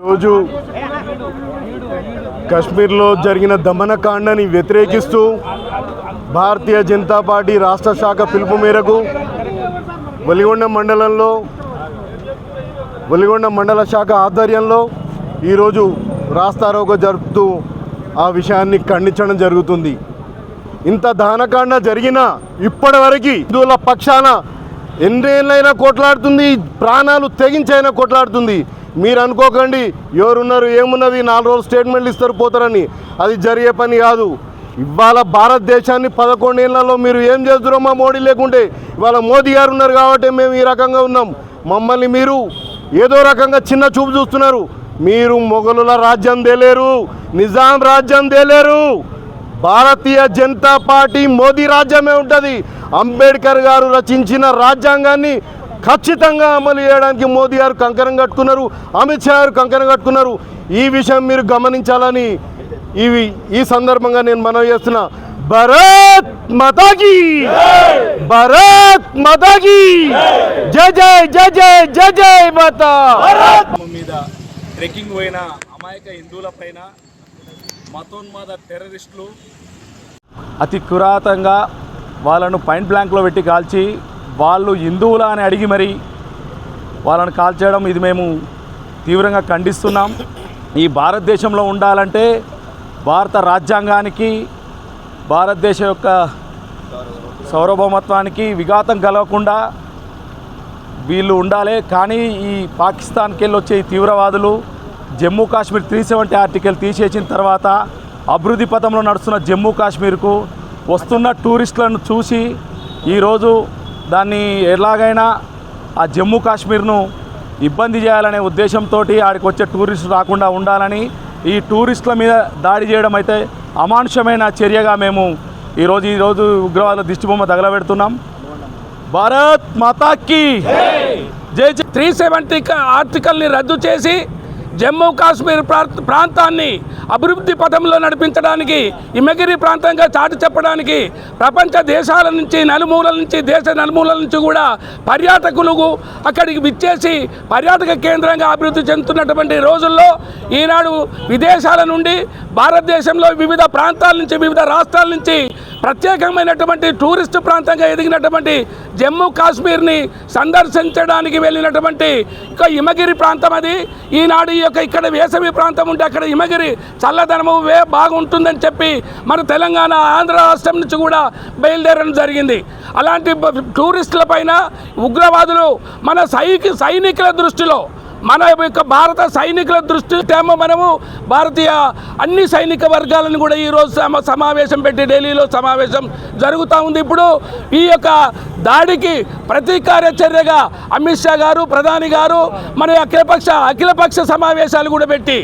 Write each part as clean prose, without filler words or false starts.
రోజు కశ్మీర్లో జరిగిన దమనకాండని వ్యతిరేకిస్తూ భారతీయ జనతా పార్టీ రాష్ట్ర శాఖ పిలుపు మేరకు వెలిగొండ మండల శాఖ ఆధ్వర్యంలో ఈరోజు రాస్తారోకో జరుపుతూ ఆ విషయాన్ని ఖండించడం జరుగుతుంది. ఇంత దహనకాండ జరిగినా ఇప్పటివరకు హిందువుల పక్షాన ఎన్నేళ్ళైనా కొట్లాడుతుంది, ప్రాణాలు తెగించైనా కొట్లాడుతుంది. మీరు అనుకోకండి ఎవరున్నారు ఏమున్నది 4 రోజులు స్టేట్మెంట్లు ఇస్తారు పోతారని, అది జరిగే పని కాదు. ఇవాళ భారతదేశాన్ని 11 ఏళ్లలో మీరు ఏం చేస్తున్నారో మా మోడీ లేకుంటే, ఇవాళ మోదీ గారు ఉన్నారు కాబట్టి మేము ఈ రకంగా ఉన్నాం. మమ్మల్ని మీరు ఏదో రకంగా చిన్న చూపు చూస్తున్నారు. మీరు మొఘలుల రాజ్యం తేలేరు, నిజాం రాజ్యం తేలేరు. భారతీయ జనతా పార్టీ మోదీ రాజ్యమే ఉంటుంది. అంబేద్కర్ గారు రచించిన రాజ్యాంగాన్ని ఖచ్చితంగా అమలు చేయడానికి మోదీ గారు కంకణం కట్టుకున్నారు, అమిత్ షా గారు కంకణం కట్టుకున్నారు. ఈ విషయం మీరు గమనించాలని ఈ సందర్భంగా నేను మనవి చేస్తున్నా. భారత్ మాతాకి, భారత్ మాతాకి జై జై జై జై జై జై మాతా. మీద ట్రెక్కింగ్ పోయిన అమాయక హిందువుల పైన మతోన్మాద టెర్రరిస్టులు అతి కిరాతంగా వాళ్ళను పాయింట్ బ్లాంక్లో పెట్టి కాల్చి, వాళ్ళు హిందువులా అని అడిగి మరి వాళ్ళని కాల్చేయడం ఇది మేము తీవ్రంగా ఖండిస్తున్నాం. ఈ భారతదేశంలో ఉండాలంటే భారత రాజ్యాంగానికి, భారతదేశం యొక్క సార్వభౌమత్వానికి విఘాతం కలగకుండా వీళ్ళు ఉండాలి. కానీ ఈ పాకిస్తాన్కి వెళ్ళి వచ్చే ఈ తీవ్రవాదులు జమ్మూ కాశ్మీర్ 370 ఆర్టికల్ తీసేసిన తర్వాత అభివృద్ధి పథంలో నడుస్తున్న జమ్మూ కాశ్మీర్కు వస్తున్న టూరిస్టులను చూసి ఈరోజు దాన్ని ఎలాగైనా ఆ జమ్మూ కాశ్మీర్ను ఇబ్బంది చేయాలనే ఉద్దేశంతో ఆడికి వచ్చే టూరిస్టులు రాకుండా ఉండాలని ఈ టూరిస్టుల మీద దాడి చేయడం అయితే అమానుషమైన చర్యగా మేము ఈరోజు ఉగ్రవాదుల దిష్టిబొమ్మ తగలబెడుతున్నాం. భారత్ మాతాకి జై. 370 ఆర్టికల్ని రద్దు చేసి జమ్మూ కాశ్మీర్ ప్రాంతాన్ని అభివృద్ధి పథంలో నడిపించడానికి, హిమగిరి ప్రాంతంగా చాటి చెప్పడానికి ప్రపంచ దేశాల నుంచి దేశ నలుమూలల నుంచి కూడా పర్యాటకులు అక్కడికి విచ్చేసి పర్యాటక కేంద్రంగా అభివృద్ధి చెందుతున్నటువంటి రోజుల్లో ఈనాడు విదేశాల నుండి భారతదేశంలో వివిధ ప్రాంతాల నుంచి, వివిధ రాష్ట్రాల నుంచి ప్రత్యేకమైనటువంటి టూరిస్టు ప్రాంతంగా ఎదిగినటువంటి జమ్మూ కాశ్మీర్ని సందర్శించడానికి వెళ్ళినటువంటి హిమగిరి ప్రాంతం అది. ఈనాడు ఇక్కడ వేసవి ప్రాంతం ఉంటే అక్కడ హిమగిరి చల్లదనము బాగుంటుందని చెప్పి మన తెలంగాణ, ఆంధ్ర రాష్ట్రం నుంచి కూడా బయలుదేరడం జరిగింది. అలాంటి టూరిస్టుల పైన ఉగ్రవాదులు మన సైనికుల దృష్టిలో, మన యొక్క భారత సైనికుల దృష్టిలో మనము భారతీయ అన్ని సైనిక వర్గాలను కూడా ఈరోజు సమావేశం పెట్టి ఢిల్లీలో సమావేశం జరుగుతూ ఉంది. ఇప్పుడు ఈ యొక్క దాడికి ప్రతీకార చర్యగా అమిత్ షా గారు, ప్రధాని గారు మన అఖిలపక్ష సమావేశాలు కూడా పెట్టి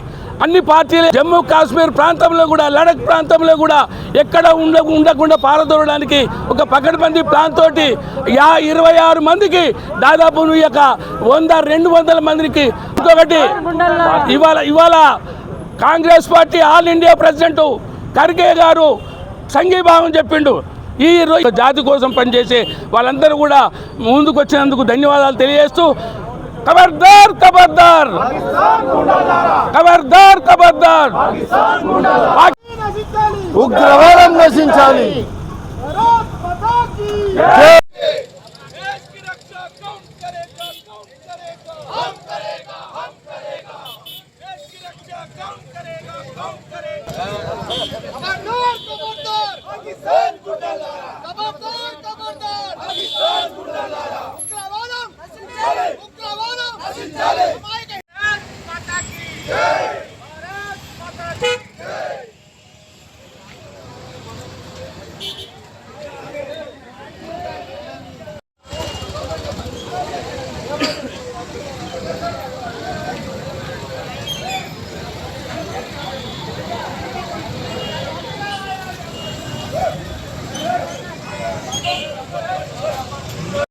అన్ని పార్టీలు జమ్మూ కాశ్మీర్ ప్రాంతంలో కూడా, లడఖ్ ప్రాంతంలో కూడా ఎక్కడ ఉండకుండా పారదోలడానికి ఒక పకడ్బందీ ప్లాన్ తోటి 26 మందికి దాదాపు 100-200 మందికి. ఇంకొకటి ఇవాళ Congress party all India president Kharge గారు సంఘీభావం చెప్పిండు. ఈ రోజు జాతి కోసం పనిచేసే వాళ్ళందరూ కూడా ముందుకు వచ్చినందుకు ధన్యవాదాలు తెలియజేస్తూ ఖబర్దార్ ఖబర్దార్ ఖబర్దార్ ఖబర్దార్, ఉగ్రవాదం నశించాలి.